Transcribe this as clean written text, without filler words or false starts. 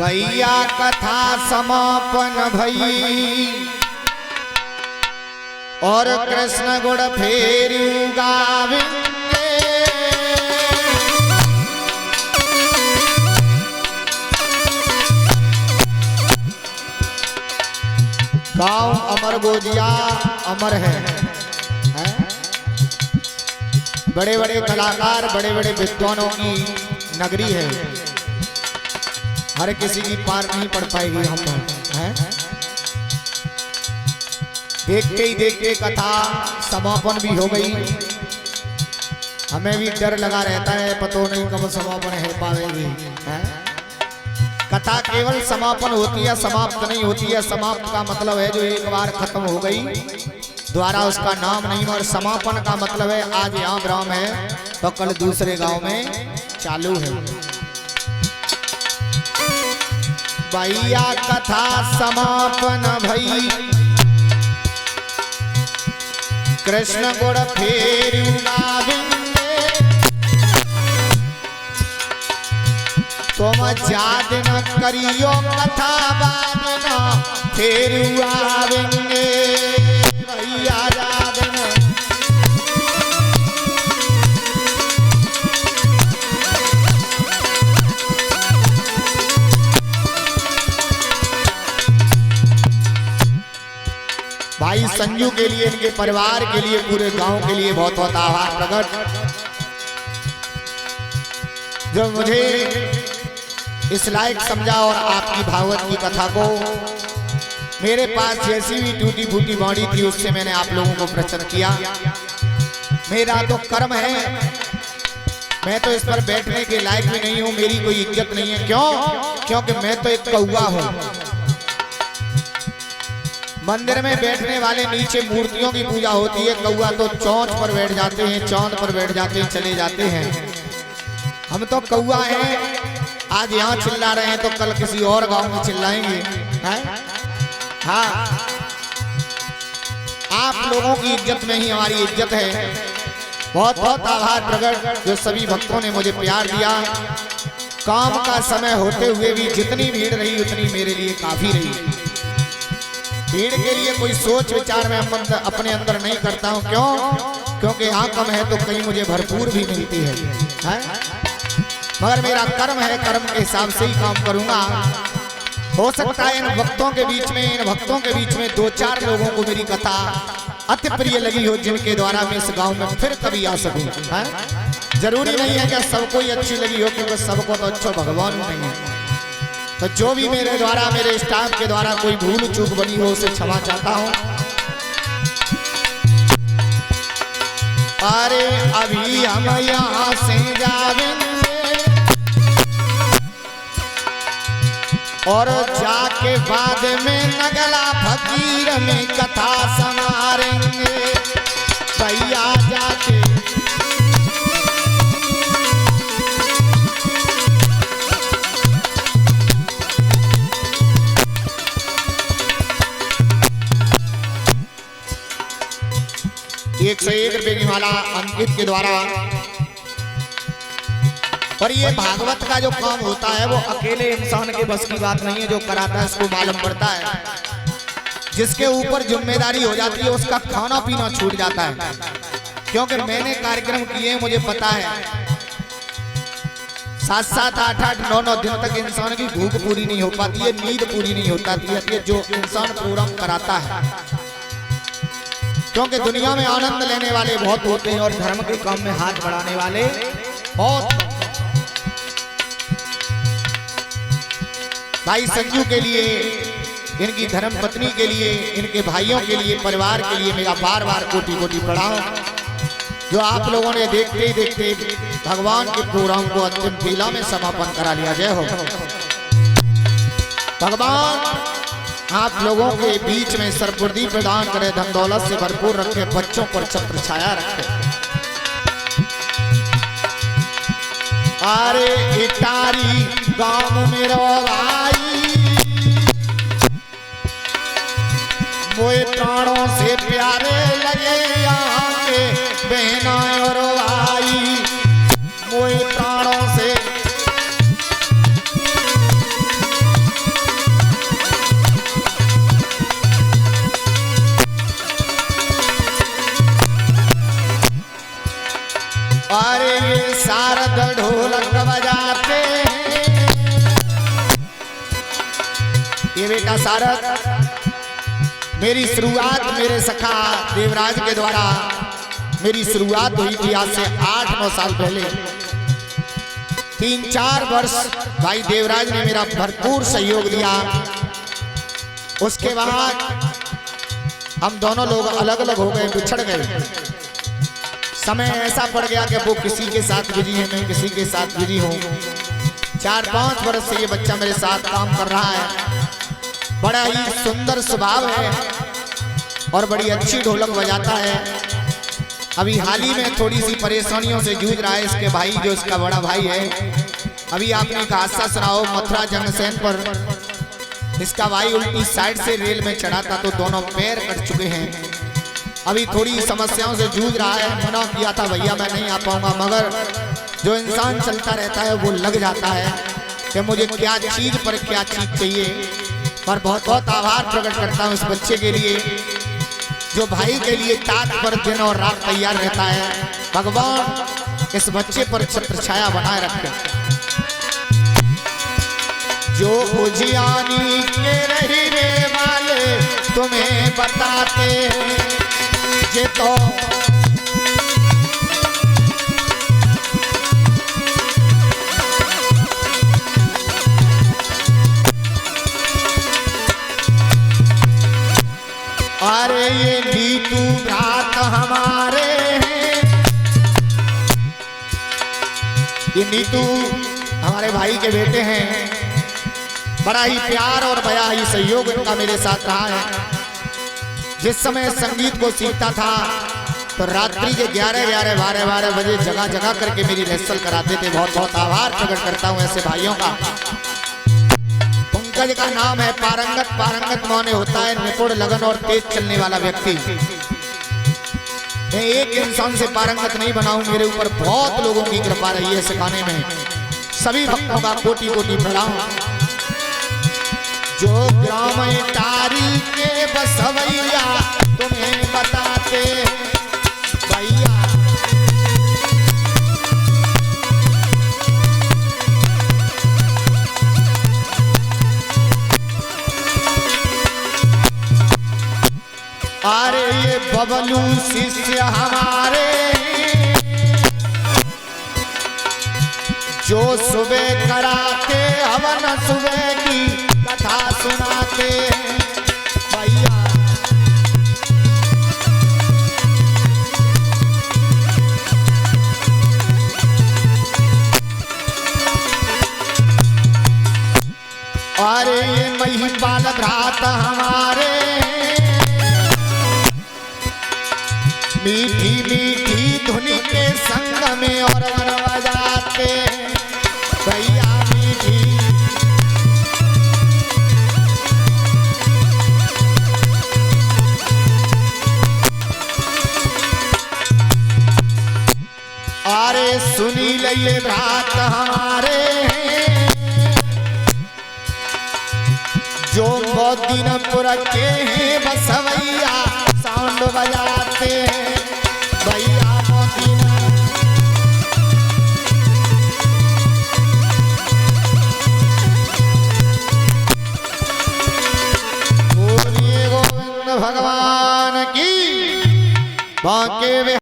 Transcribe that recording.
भैया कथा समापन भई और कृष्ण गुण फेर गावेंगे। गाँव अमर गोजिया अमर है? बड़े बड़े कलाकार बड़े बड़े विद्वानों की नगरी है, हर किसी की पार नहीं पड़ पाएगी हम हैं। देखते ही देखते कथा समापन भी हो गई। हमें भी डर लगा रहता है, पता नहीं कब समापन है पाएगी हैं। कथा केवल समापन होती है, समाप्त नहीं होती है। समाप्त का मतलब है जो एक बार खत्म हो गई द्वारा उसका नाम नहीं, और समापन का मतलब है आज यहाँ ग्राम है तो कल दूसरे गांव में चालू है। भैया कथा समापन भई कृष्ण गुण फेर गावेंगे। तुम याद न करियो कथा बाजना फेर आवेंगे। भैया याद न भाई संजू के लिए, इनके परिवार के लिए, पूरे गांव के लिए बहुत बहुत आभार प्रकट, जो मुझे इस लायक समझा और आपकी भागवत की कथा को मेरे पास जैसी भी टूटी फूटी बॉडी थी उससे मैंने आप लोगों को प्रस्तुत किया। मेरा तो कर्म है, मैं तो इस पर बैठने के लायक भी नहीं हूं, मेरी कोई इज्जत नहीं है। क्यों? क्योंकि मैं तो एक कौवा हूं। मंदिर में बैठने वाले नीचे मूर्तियों की पूजा होती है, कौवा तो चौंच पर बैठ जाते हैं, चांद पर बैठ जाते हैं, चले जाते हैं। हम तो कौवा हैं, आज यहाँ चिल्ला रहे हैं तो कल किसी और गांव में चिल्लाएंगे हैं? हाँ, आप लोगों की इज्जत में ही हमारी इज्जत है। बहुत बहुत आभार प्रकट जो सभी भक्तों ने मुझे प्यार दिया। काम का समय होते हुए भी जितनी भीड़ रही उतनी मेरे लिए काफी रही। भीड़ के लिए कोई सोच विचार में अपने अंदर नहीं करता हूँ। क्यों? क्योंकि यहाँ कम है तो कहीं मुझे भरपूर भी मिलती है? मगर मेरा कर्म है, कर्म के हिसाब से ही काम करूंगा। हो सकता है इन भक्तों के बीच में दो चार लोगों को मेरी कथा अति प्रिय लगी हो, जिनके द्वारा मैं इस गांव में फिर कभी आ सकूं। जरूरी नहीं है कि सबको ही अच्छी लगी हो, क्योंकि सबको तो अच्छा भगवान नहीं है। तो जो भी मेरे द्वारा, मेरे स्टाफ के द्वारा कोई भूल चूक बनी हो उसे क्षमा चाहता हूं। अरे अभी हम यहाँ से जावेंगे और जाके बाद में नगला फकीर में कथा संवारेंगे। भैया जाके ₹101 की माला अंकित के द्वारा। और ये भागवत का जो काम होता है वो अकेले इंसान के बस की बात नहीं है, जो कराता है उसको मालूम पड़ता है। जिसके ऊपर जिम्मेदारी हो जाती है उसका खाना पीना छूट जाता है। क्योंकि मैंने कार्यक्रम किए, मुझे पता है 7-7, 8-8, 9-9 दिन तक इंसान की भूख पूरी नहीं हो पाती है, नींद पूरी नहीं हो पाती है जो इंसान प्रोग्राम कराता है। क्योंकि दुनिया में आनंद लेने वाले बहुत होते हैं और धर्म के काम में हाथ बढ़ाने वाले बहुत। भाई संजू के लिए, इनकी धर्म पत्नी के लिए, इनके भाइयों के लिए, परिवार के लिए मेरा बार बार कोटि कोटि प्रणाम, जो आप लोगों ने देखते ही देखते भगवान के प्रोग्राम को अंतिम लीला में समापन करा लिया। जय हो भगवान, आप लोगों के बीच में सर्वबुद्धि प्रदान करे, धन दौलत से भरपूर रखे, बच्चों पर छत्र छाया रखे। अरे इटारी गांव में रोवाई, मोए प्राणों से प्यारे लगे यहाँ के बहना और भाई, मोए प्राणों से ये बेटा सारद, मेरी शुरुआत मेरे सखा देवराज के द्वारा मेरी शुरुआत हुई थी आज से 8-9 साल पहले। 3-4 वर्ष भाई देवराज ने मेरा भरपूर सहयोग दिया। उसके बाद हम दोनों लोग अलग अलग हो गए, बिछड़ गए। समय ऐसा पड़ गया कि वो किसी के साथ बिजी है, मैं किसी के साथ बिजी हूँ। 4-5 वर्ष से ये बच्चा मेरे साथ काम कर रहा है। बड़ा ही सुंदर स्वभाव है और बड़ी अच्छी ढोलक बजाता है। अभी हाल ही में थोड़ी सी परेशानियों से जूझ रहा है इसके भाई, जो इसका बड़ा भाई है। अभी आपने एक हादसा सुना हो, मथुरा जंक्शन पर इसका भाई उल्टी साइड से रेल में चढ़ा था तो दोनों पैर कट चुके हैं। अभी थोड़ी समस्याओं से जूझ रहा है। मना किया था भैया मैं नहीं आ पाऊंगा, मगर जो इंसान चलता रहता है वो लग जाता है कि मुझे क्या चीज पर क्या चीज चाहिए। और बहुत बहुत आभार प्रकट करता हूँ इस बच्चे के लिए, जो भाई के लिए ताक पर दिन और रात तैयार रहता है। भगवान इस बच्चे पर छत्र छाया बनाए रखे। जो उजियानी के रहने वाले तुम्हें बताते ये तो अरे ये नीतू भ्रात हमारे हैं, ये नीतू हमारे भाई के बेटे हैं। बड़ा ही प्यार और बड़ा ही सहयोग इनका मेरे साथ रहा है। जिस समय संगीत को सीखता था तो रात्रि के 11-12 बजे जगह जगह करके मेरी रिहर्सल कराते थे। बहुत बहुत आभार प्रकट करता हूँ ऐसे भाइयों का। पंकज का नाम है पारंगत। पारंगत माने होता है निपुण, लगन और तेज चलने वाला व्यक्ति। मैं एक इंसान से पारंगत नहीं बनाऊं, मेरे ऊपर बहुत लोगों की कृपा रही है सिखाने में। सभी भक्तों का कोटि कोटि प्रणाम। जो ग्राम तारी के बसवैया तुम्हें बताते भैया, अरे ये बबलू शिष्य हमारे, जो सुबह कराते हवन सुबह की कथा सुनाते भैया। अरे ये महिपाल भ्रात हमारे, मीठी मीठी धुनी के संग में और बजाते भैया मीठी। अरे सुनी ले भ्रात हमारे, जो मोदीनपुर के हैं बसवैया साउंड बजाते भैया मोदीना। बोलिए गोविंद भगवान की। बांके